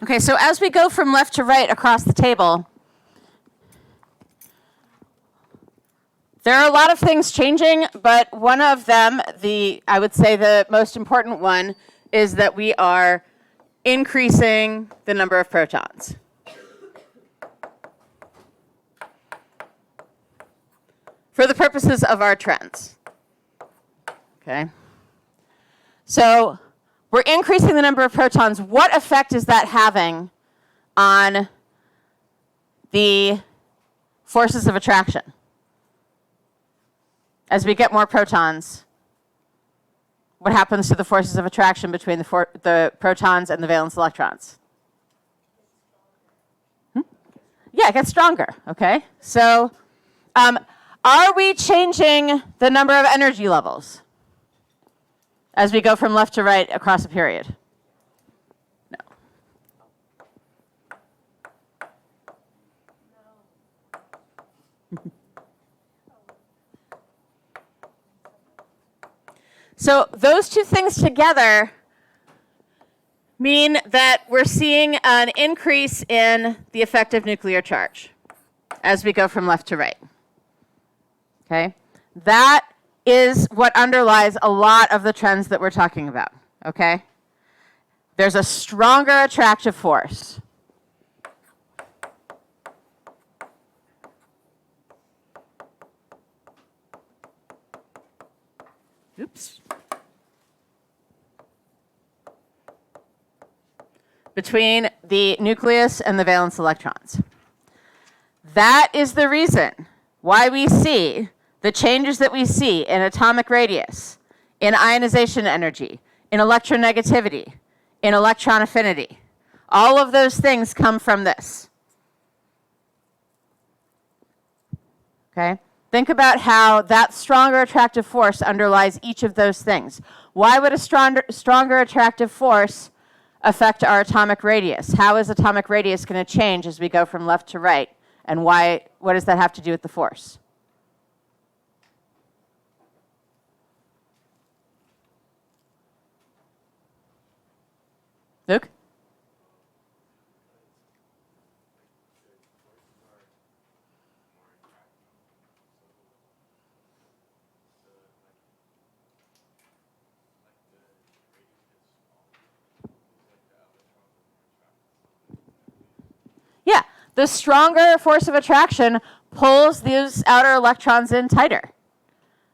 Okay, so as we go from left to right across the table, there are a lot of things changing, but one of them, I would say the most important one, is that we are increasing the number of protons. For the purposes of our trends. Okay. So we're increasing the number of protons. What effect is that having on the forces of attraction? As we get more protons, what happens to the forces of attraction between the protons and the valence electrons? Yeah, it gets stronger, okay? So are we changing the number of energy levels as we go from left to right across a period? No. So those two things together mean that we're seeing an increase in the effective nuclear charge as we go from left to right. Okay? That is what underlies a lot of the trends that we're talking about. Okay? There's a stronger attractive force. Oops. Between the nucleus and the valence electrons. That is the reason why we see the changes that we see in atomic radius, in ionization energy, in electronegativity, in electron affinity. All of those things come from this. Okay? Think about how that stronger attractive force underlies each of those things. Why would a stronger attractive force affect our atomic radius? How is atomic radius going to change as we go from left to right? And what does that have to do with the force? Luke? Yeah, the stronger force of attraction pulls these outer electrons in tighter.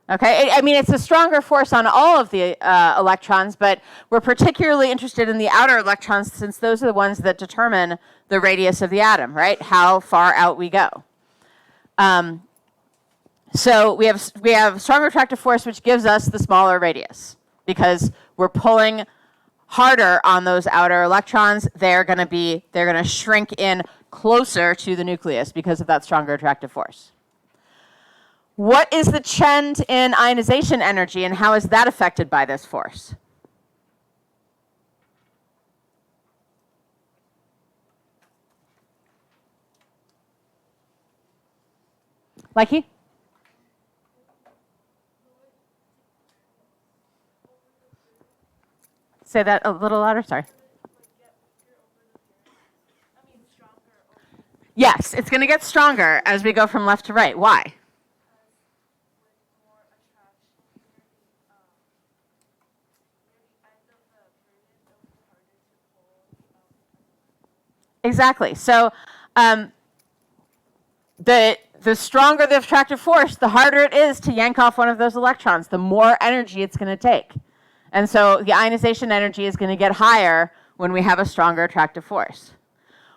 Okay, I mean, it's a stronger force on all of the electrons, but we're particularly interested in the outer electrons since those are the ones that determine the radius of the atom, right? How far out we go. So we have stronger attractive force, which gives us the smaller radius because we're pulling harder on those outer electrons. They're going to shrink in closer to the nucleus because of that stronger attractive force. What is the trend in ionization energy, and how is that affected by this force? Likey? Say that a little louder, sorry. Yes, it's going to get stronger as we go from left to right. Why? Exactly. So the stronger the attractive force, the harder it is to yank off one of those electrons, the more energy it's going to take. And so the ionization energy is going to get higher when we have a stronger attractive force.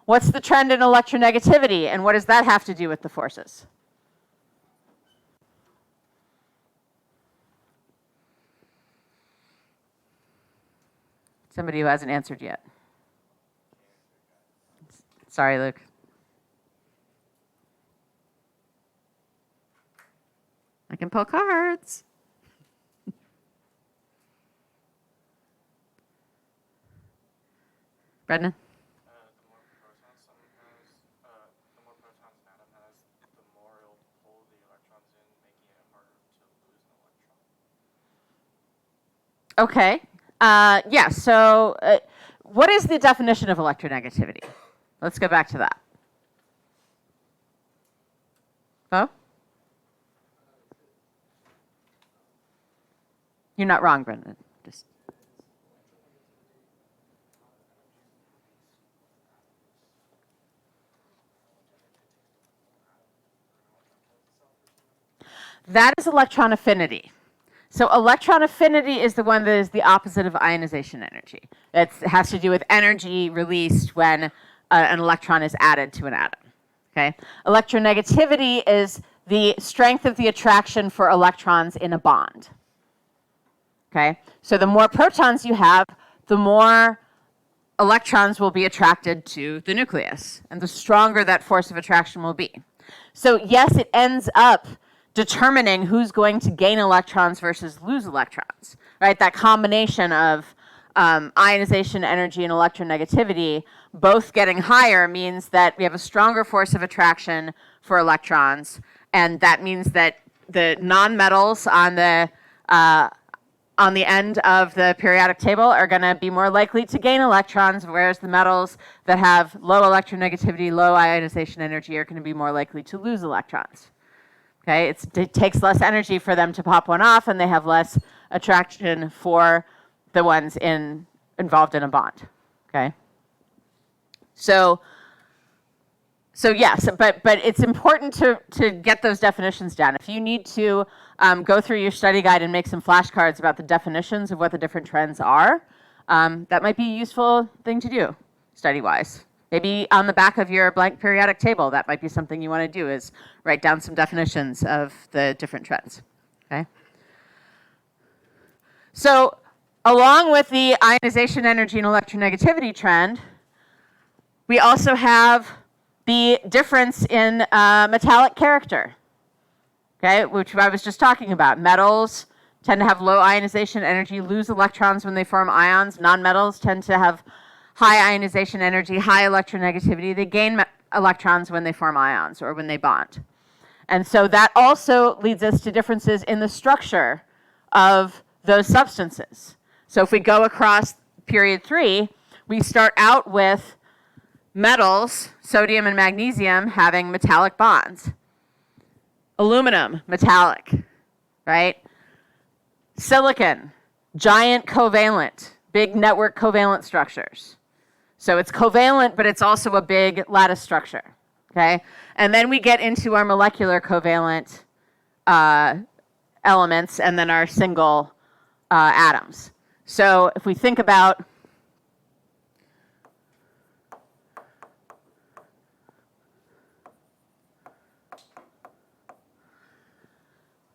What's the trend in electronegativity, and what does that have to do with the forces? Somebody who hasn't answered yet. Sorry, Luke. I can pull cards. Brendan? The more protons something has, the more protons an atom has, the more it'll pull the electrons in, making it harder to lose an electron. Okay. Yeah, so what is the definition of electronegativity? Let's go back to that. Oh? You're not wrong, Brendan. Just that is electron affinity. So electron affinity is the one that is the opposite of ionization energy. It has to do with energy released when an electron is added to an atom. Okay? Electronegativity is the strength of the attraction for electrons in a bond. Okay? So the more protons you have, the more electrons will be attracted to the nucleus, and the stronger that force of attraction will be. So yes, it ends up determining who's going to gain electrons versus lose electrons, right? That combination of ionization energy and electronegativity both getting higher means that we have a stronger force of attraction for electrons, and that means that the nonmetals on the end of the periodic table are going to be more likely to gain electrons, whereas the metals that have low electronegativity, low ionization energy are going to be more likely to lose electrons. Okay, it takes less energy for them to pop one off, and they have less attraction for the ones involved in a bond. Okay, so yes, but it's important to get those definitions down. If you need to go through your study guide and make some flashcards about the definitions of what the different trends are, that might be a useful thing to do study-wise. Maybe on the back of your blank periodic table, that might be something you want to do, is write down some definitions of the different trends. Okay. So along with the ionization energy and electronegativity trend, we also have the difference in metallic character, okay, which I was just talking about. Metals tend to have low ionization energy, lose electrons when they form ions. Nonmetals tend to have high ionization energy, high electronegativity. They gain electrons when they form ions or when they bond. And so that also leads us to differences in the structure of those substances. So if we go across period 3, we start out with metals, sodium and magnesium, having metallic bonds. Aluminum, metallic, right? Silicon, giant covalent, big network covalent structures. So it's covalent, but it's also a big lattice structure, okay? And then we get into our molecular covalent elements and then our single atoms. So if we think about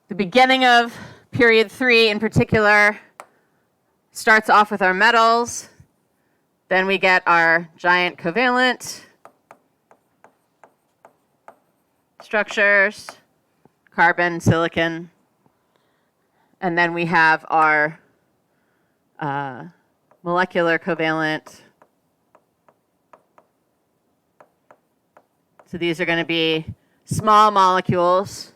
the beginning of period 3 in particular, starts off with our metals. Then we get our giant covalent structures, carbon, silicon. And then we have our molecular covalent. So these are going to be small molecules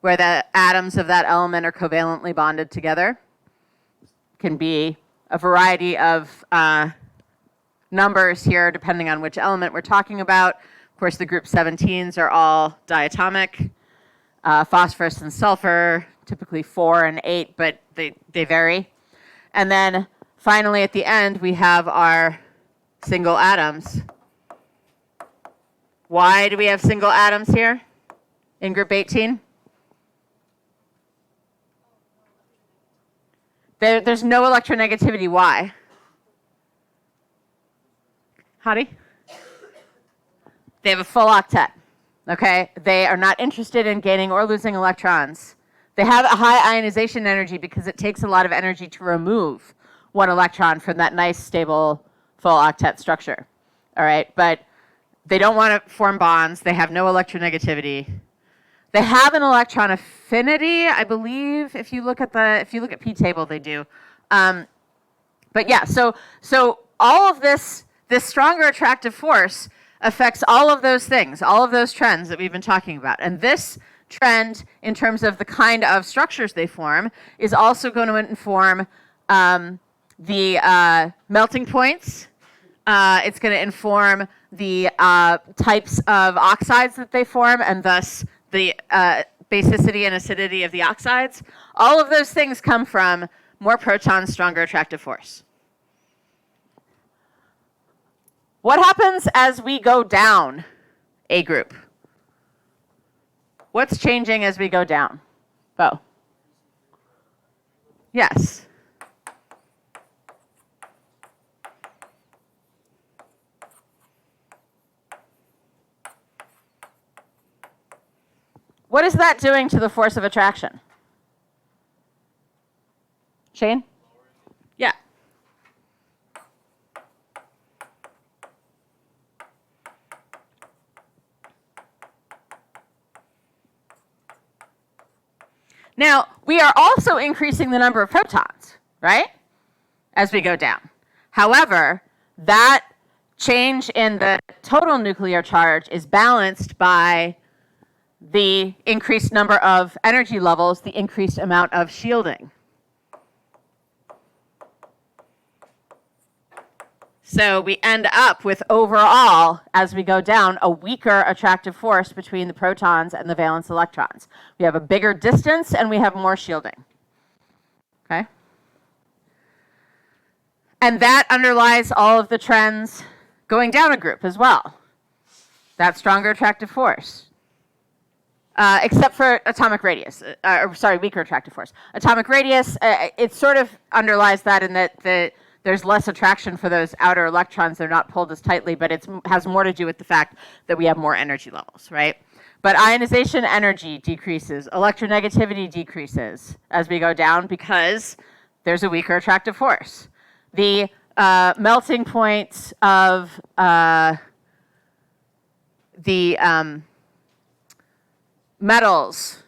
where the atoms of that element are covalently bonded together. Can be a variety of numbers here depending on which element we're talking about. Of course, the group 17s are all diatomic. Phosphorus and sulfur, typically 4 and 8, but they vary. And then finally at the end, we have our single atoms. Why do we have single atoms here in group 18? There's no electronegativity. Why? Howdy? They have a full octet, okay? They are not interested in gaining or losing electrons. They have a high ionization energy because it takes a lot of energy to remove one electron from that nice, stable, full octet structure, all right? But they don't want to form bonds. They have no electronegativity. They have an electron affinity, I believe. If you look at P table, they do. But yeah, so all of this stronger attractive force affects all of those things, all of those trends that we've been talking about. And this trend, in terms of the kind of structures they form, is also going to inform the melting points It's going to inform the types of oxides that they form, and thus the basicity and acidity of the oxides. All of those things come from more protons, stronger attractive force. What happens as we go down a group? What's changing as we go down? Bo? Yes. What is that doing to the force of attraction? Shane? Yeah. Now, we are also increasing the number of protons, right? As we go down. However, that change in the total nuclear charge is balanced by the increased number of energy levels, the increased amount of shielding. So we end up with overall, as we go down, a weaker attractive force between the protons and the valence electrons. We have a bigger distance and we have more shielding. Okay? And that underlies all of the trends going down a group as well. That stronger attractive force. Except for atomic radius, weaker attractive force. Atomic radius, it sort of underlies that in that there's less attraction for those outer electrons. They're not pulled as tightly, but it has more to do with the fact that we have more energy levels, right? But ionization energy decreases, electronegativity decreases as we go down because there's a weaker attractive force. The melting point of the metals,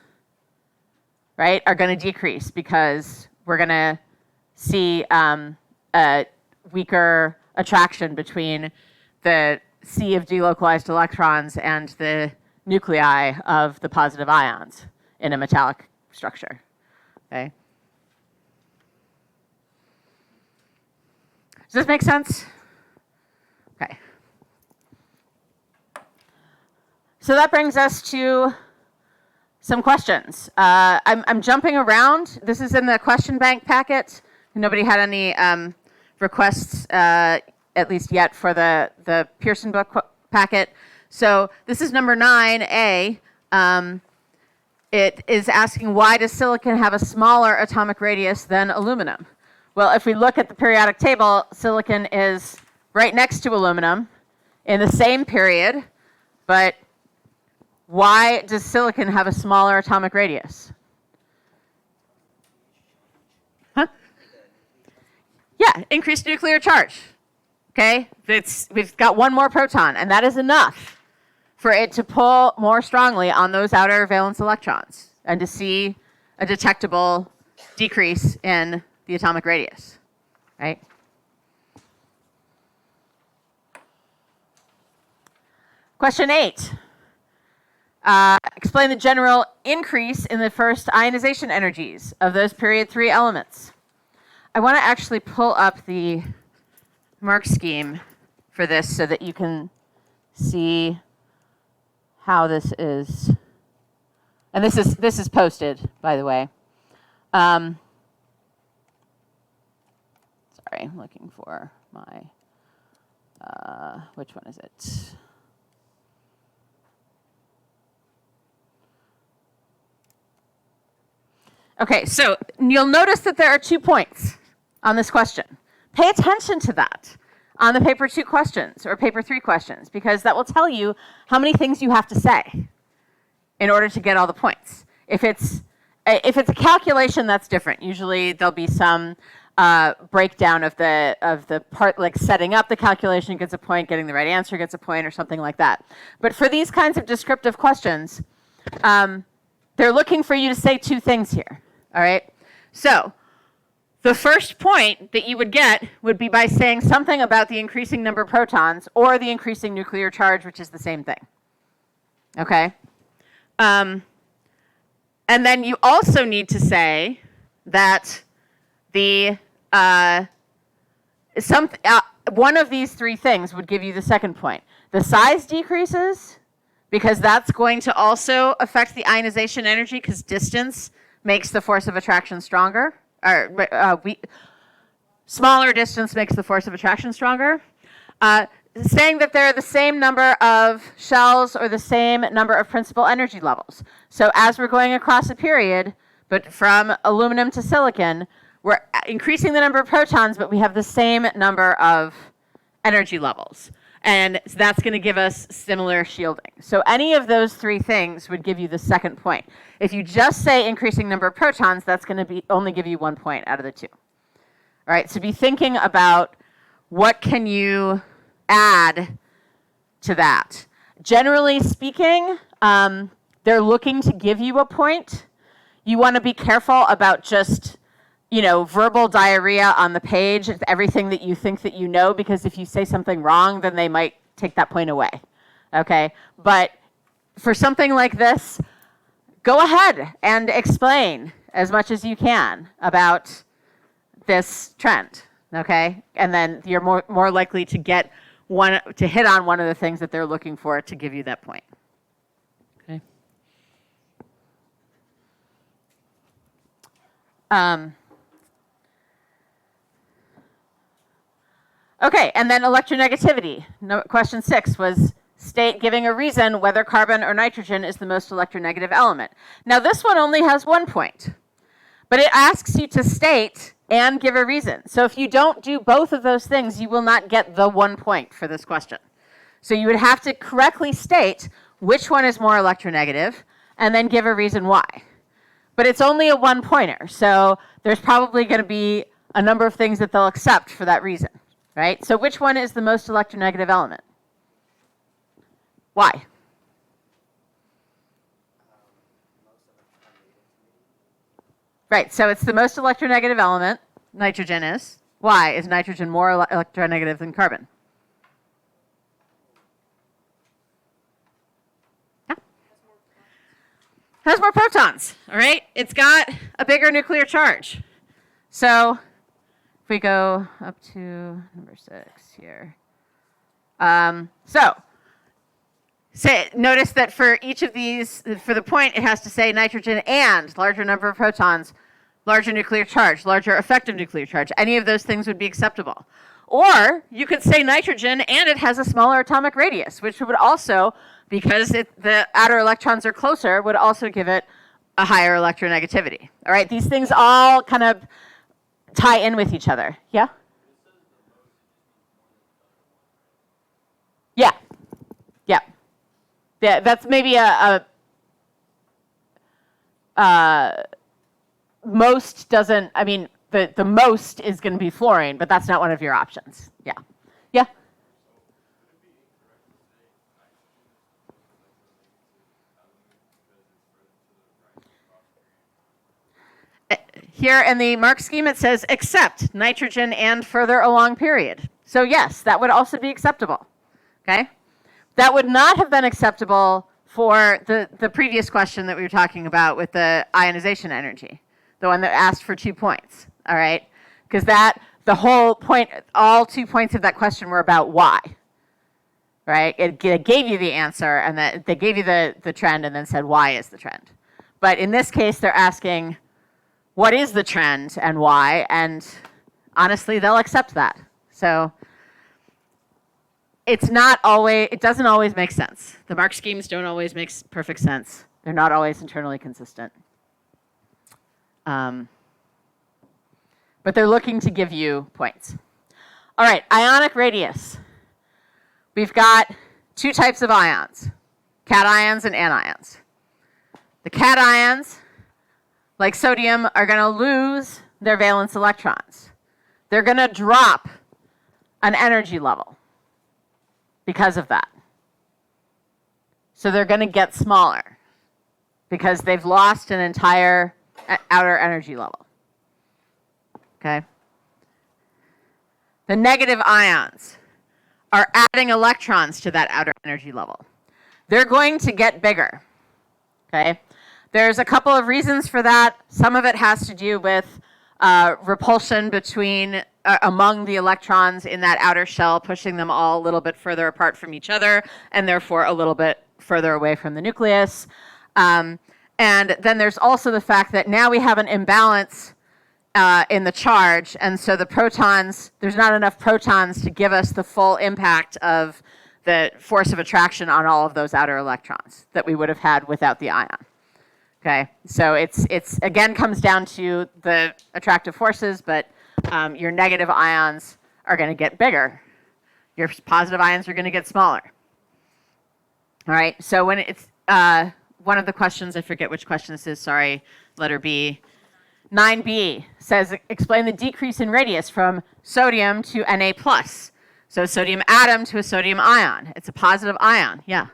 right, are going to decrease because we're going to see a weaker attraction between the sea of delocalized electrons and the nuclei of the positive ions in a metallic structure. Okay. Does this make sense? Okay. So that brings us to some questions. I'm jumping around. This is in the question bank packet. Nobody had any requests, at least yet, for the Pearson book packet. So this is number 9A. It is asking, why does silicon have a smaller atomic radius than aluminum? Well, if we look at the periodic table, silicon is right next to aluminum in the same period, but why does silicon have a smaller atomic radius? Huh? Yeah, increased nuclear charge. Okay, we've got one more proton, and that is enough for it to pull more strongly on those outer valence electrons and to see a detectable decrease in the atomic radius, right? Question 8. Explain the general increase in the first ionization energies of those period 3 elements. I want to actually pull up the mark scheme for this so that you can see how this is. And this is posted, by the way. Sorry, I'm looking for my, which one is it? Okay, so you'll notice that there are 2 points on this question. Pay attention to that on the paper 2 questions or paper 3 questions, because that will tell you how many things you have to say in order to get all the points. If it's a calculation, that's different. Usually there'll be some breakdown of the part, like setting up the calculation gets a point, getting the right answer gets a point, or something like that. But for these kinds of descriptive questions, they're looking for you to say 2 things here. All right? So the first point that you would get would be by saying something about the increasing number of protons or the increasing nuclear charge, which is the same thing. Okay? And then you also need to say that the one of these three things would give you the second point. The size decreases because that's going to also affect the ionization energy because distance makes the force of attraction stronger. Smaller distance makes the force of attraction stronger. Saying that there are the same number of shells or the same number of principal energy levels. So as we're going across a period, but from aluminum to silicon, we're increasing the number of protons, but we have the same number of energy levels. And that's going to give us similar shielding. So any of those three things would give you the second point. If you just say increasing number of protons, that's going to only give you 1 point out of the two. All right, so be thinking about what can you add to that. Generally speaking, they're looking to give you a point. You want to be careful about just, verbal diarrhea on the page, everything that you think that you know, because if you say something wrong, then they might take that point away. Okay? But for something like this, go ahead and explain as much as you can about this trend. Okay? And then you're more likely to hit on one of the things that they're looking for to give you that point. Okay. Okay, and then electronegativity. Question 6 was state giving a reason whether carbon or nitrogen is the most electronegative element. Now this one only has 1 point, but it asks you to state and give a reason. So if you don't do both of those things, you will not get the 1 point for this question. So you would have to correctly state which one is more electronegative and then give a reason why. But it's only a 1-pointer, so there's probably going to be a number of things that they'll accept for that reason, right? So which one is the most electronegative element? Why? Right, so it's the most electronegative element, nitrogen is. Why is nitrogen more electronegative than carbon? Yeah. Has more protons, all right? It's got a bigger nuclear charge. So if we go up to number 6 here. Notice that for each of these, for the point, it has to say nitrogen and larger number of protons, larger nuclear charge, larger effective nuclear charge. Any of those things would be acceptable. Or you could say nitrogen and it has a smaller atomic radius, which would also, because the outer electrons are closer, would also give it a higher electronegativity. All right, these things all kind of tie in with each other. Yeah? Yeah. Yeah. Yeah, that's maybe most doesn't, I mean, the most is going to be fluorine, but that's not one of your options. Yeah. Yeah? Here in the mark scheme, it says except nitrogen and further along period. So yes, that would also be acceptable. Okay? That would not have been acceptable for the previous question that we were talking about with the ionization energy, the one that asked for 2 points, all right? Because the whole point, all 2 points of that question were about why, right? It gave you the answer, and they gave you the trend and then said why is the trend. But in this case, they're asking what is the trend and why, and honestly, they'll accept that. So it doesn't always make sense. The mark schemes don't always make perfect sense. They're not always internally consistent. But they're looking to give you points. All right, ionic radius. We've got 2 types of ions, cations and anions. The cations, like sodium, are going to lose their valence electrons. They're going to drop an energy level because of that. So they're going to get smaller because they've lost an entire outer energy level. Okay? The negative ions are adding electrons to that outer energy level. They're going to get bigger. Okay? There's a couple of reasons for that. Some of it has to do with repulsion between among the electrons in that outer shell, pushing them all a little bit further apart from each other, and therefore a little bit further away from the nucleus. And then there's also the fact that now we have an imbalance in the charge, and so the protons, there's not enough protons to give us the full impact of the force of attraction on all of those outer electrons that we would have had without the ion. Okay, so it's again comes down to the attractive forces, but your negative ions are going to get bigger. Your positive ions are going to get smaller. All right, so when it's one of the questions, I forget which question this is, sorry, letter B. 9b says, explain the decrease in radius from sodium to Na+. So sodium atom to a sodium ion. It's a positive ion, yeah.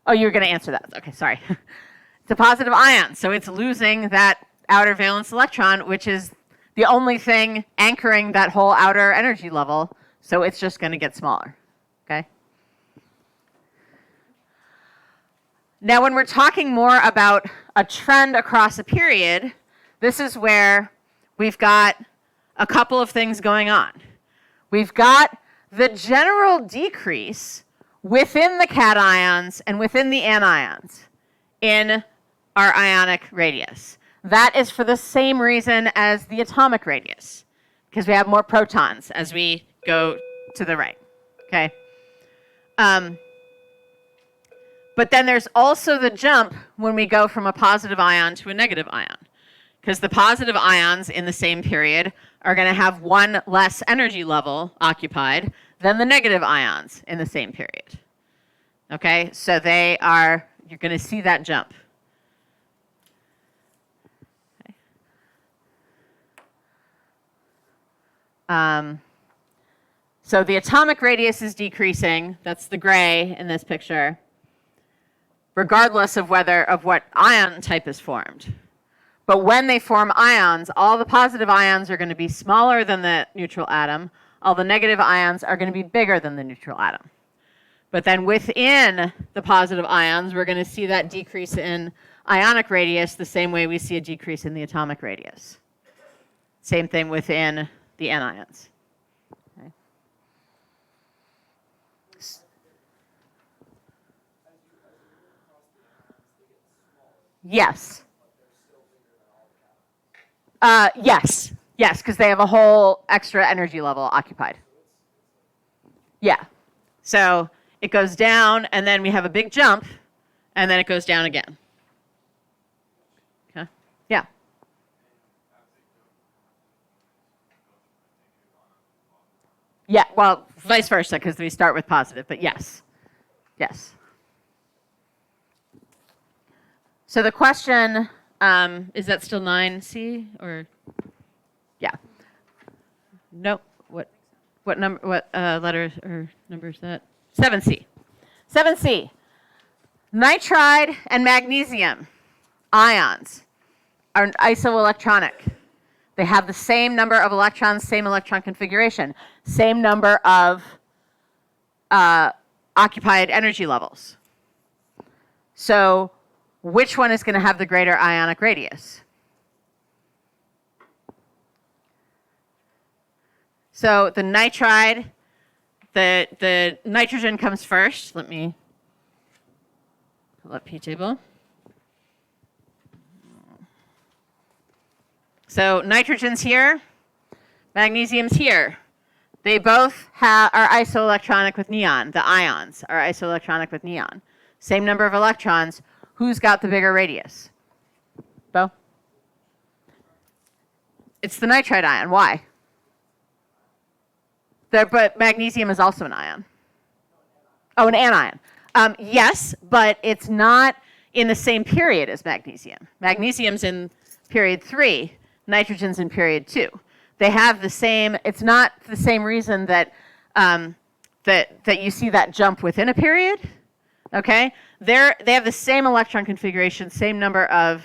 Oh, you were going to answer that. Okay, sorry. It's a positive ion, so it's losing that outer valence electron, which is the only thing anchoring that whole outer energy level, so it's just going to get smaller, okay? Now, when we're talking more about a trend across a period, this is where we've got a couple of things going on. We've got the general decrease within the cations and within the anions in our ionic radius. That is for the same reason as the atomic radius, because we have more protons as we go to the right, okay? But then there's also the jump when we go from a positive ion to a negative ion, because the positive ions in the same period are going to have one less energy level occupied than the negative ions in the same period. Okay, so they are, you're going to see that jump. Okay. So the atomic radius is decreasing, that's the gray in this picture, regardless of what ion type is formed. But when they form ions, all the positive ions are going to be smaller than the neutral atom. All the negative ions are going to be bigger than the neutral atom. But then within the positive ions, we're going to see that decrease in ionic radius the same way we see a decrease in the atomic radius. Same thing within the anions. Okay. Yes. Yes, because they have a whole extra energy level occupied. Yeah. So it goes down, and then we have a big jump, and then it goes down again. Okay. Yeah. Yeah, well, vice versa, because we start with positive, but yes. Yes. So the question, is that still 9C or? Yeah. Nope. What number? What letter or number is that? 7C. 7C. Nitride and magnesium ions are isoelectronic. They have the same number of electrons, same electron configuration, same number of occupied energy levels. So which one is going to have the greater ionic radius? So the nitride, the nitrogen comes first. Let me pull up p-table. So nitrogen's here, magnesium's here. They both are isoelectronic with neon. The ions are isoelectronic with neon. Same number of electrons. Who's got the bigger radius? Bo? It's the nitride ion. Why? But magnesium is also an ion. Oh, an anion. Yes, but it's not in the same period as magnesium. Magnesium's in period 3. Nitrogen's in period 2. They have the same, it's not the same reason that, that you see that jump within a period. Okay? They have the same electron configuration, same number of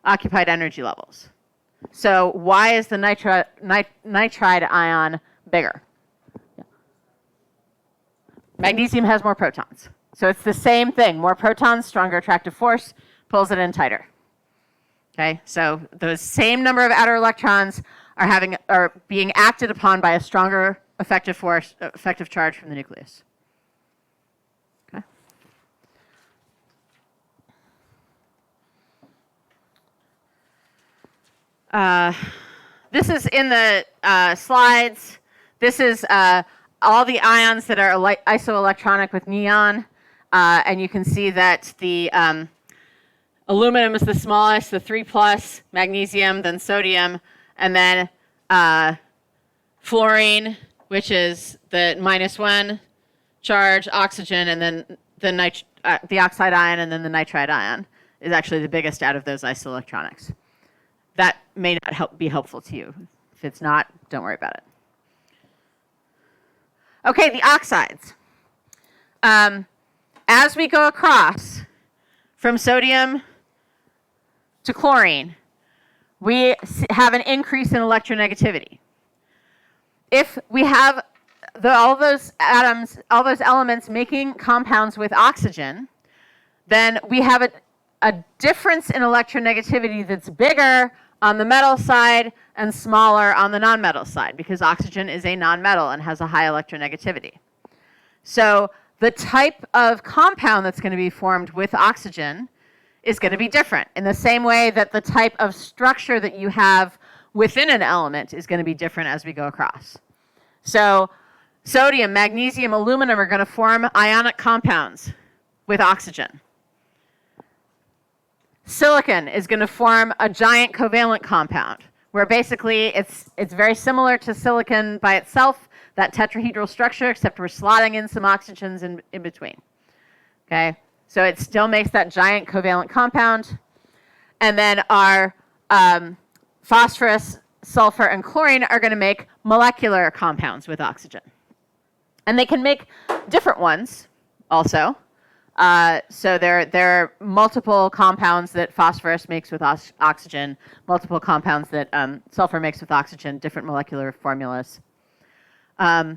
occupied energy levels. So why is the nitride ion bigger? Yeah. Magnesium has more protons. So it's the same thing. More protons, stronger attractive force, pulls it in tighter. Okay, so those same number of outer electrons are being acted upon by a stronger effective charge from the nucleus. Okay. This is in the slides. This is all the ions that are isoelectronic with neon. And you can see that the aluminum is the smallest, the 3+, magnesium, then sodium, and then fluorine, which is the -1 charge, oxygen, and then the oxide ion, and then the nitride ion is actually the biggest out of those isoelectronics. That may not be helpful to you. If it's not, don't worry about it. Okay, the oxides. As we go across from sodium to chlorine, we have an increase in electronegativity. If we have all those atoms, all those elements making compounds with oxygen, then we have a difference in electronegativity that's bigger on the metal side and smaller on the nonmetal side, because oxygen is a nonmetal and has a high electronegativity. So the type of compound that's going to be formed with oxygen is going to be different, in the same way that the type of structure that you have within an element is going to be different as we go across. So sodium, magnesium, aluminum are going to form ionic compounds with oxygen. Silicon is going to form a giant covalent compound, where basically it's very similar to silicon by itself, that tetrahedral structure, except we're slotting in some oxygens in between. Okay, so it still makes that giant covalent compound. And then our phosphorus, sulfur, and chlorine are going to make molecular compounds with oxygen. And they can make different ones also. So there are multiple compounds that phosphorus makes with oxygen, multiple compounds that sulfur makes with oxygen, different molecular formulas. But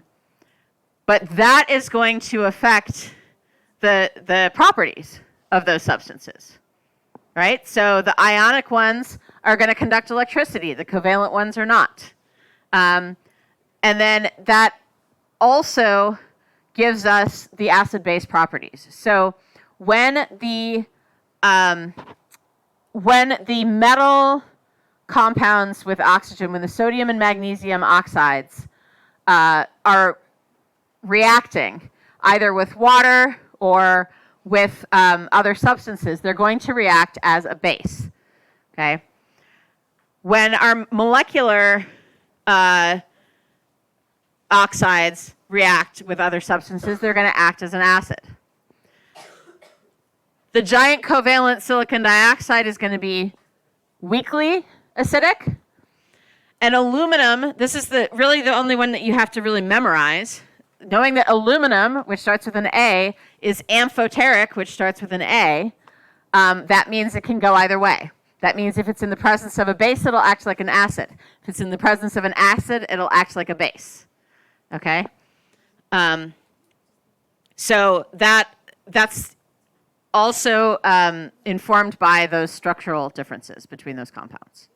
that is going to affect the properties of those substances, right? So the ionic ones are going to conduct electricity. The covalent ones are not. And then that also gives us the acid-base properties. So when the metal compounds with oxygen, when the sodium and magnesium oxides are reacting either with water or with other substances, they're going to react as a base. Okay? When our molecular oxides react with other substances, they're going to act as an acid. The giant covalent silicon dioxide is going to be weakly acidic. And aluminum, this is really the only one that you have to really memorize. Knowing that aluminum, which starts with an A, is amphoteric, which starts with an A, that means it can go either way. That means if it's in the presence of a base, it'll act like an acid. If it's in the presence of an acid, it'll act like a base. Okay? So that's also informed by those structural differences between those compounds.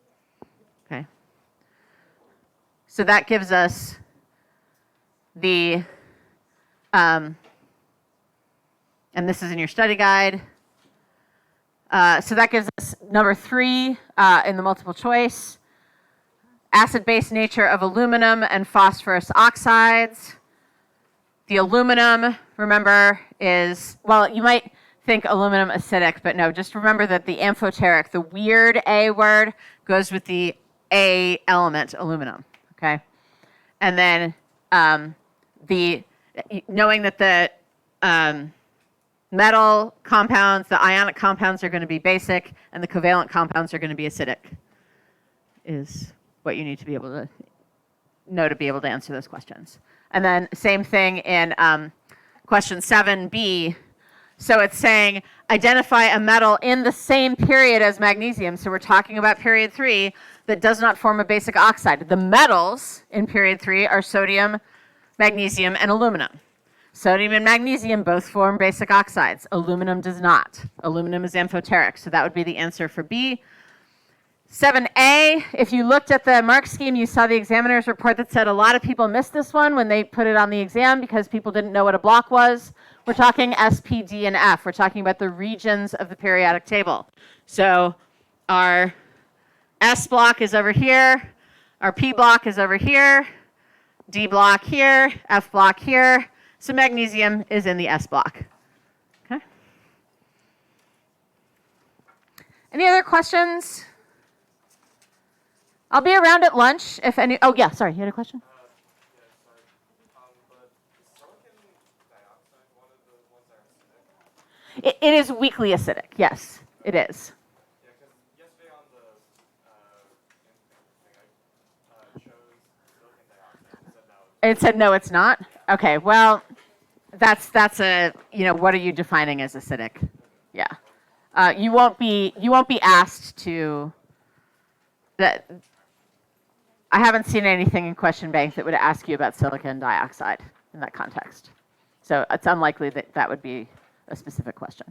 Okay? So that gives us the, and this is in your study guide. So that gives us number 3 in the multiple choice. Acid-base nature of aluminum and phosphorus oxides. The aluminum, remember, is, well, you might think aluminum acidic, but no, just remember that the amphoteric, the weird A word, goes with the A element, aluminum, okay? And then knowing that the metal compounds, the ionic compounds are going to be basic, and the covalent compounds are going to be acidic, is what you need to be able to know to be able to answer those questions. And then same thing in question 7b. So it's saying identify a metal in the same period as magnesium. So we're talking about period 3 that does not form a basic oxide. The metals in period 3 are sodium, magnesium, and aluminum. Sodium and magnesium both form basic oxides. Aluminum does not. Aluminum is amphoteric. So that would be the answer for B. 7A, if you looked at the mark scheme, you saw the examiner's report that said a lot of people missed this one when they put it on the exam because people didn't know what a block was. We're talking S, P, D, and F. We're talking about the regions of the periodic table. So our S block is over here, our P block is over here, D block here, F block here. So magnesium is in the S block. Okay. Any other questions? I'll be around at lunch if any. Oh, yeah, sorry, you had a question? Yeah, sorry. But is silicon dioxide one of the ones that are acidic? It is weakly acidic, yes, it is. Yeah, because yesterday on the thing, I chose silicon dioxide. It said no. It said no, it's not. Okay, well, that's a what are you defining as acidic? Yeah, you won't be asked to. That I haven't seen anything in question bank that would ask you about silicon dioxide in that context. So it's unlikely that that would be a specific question.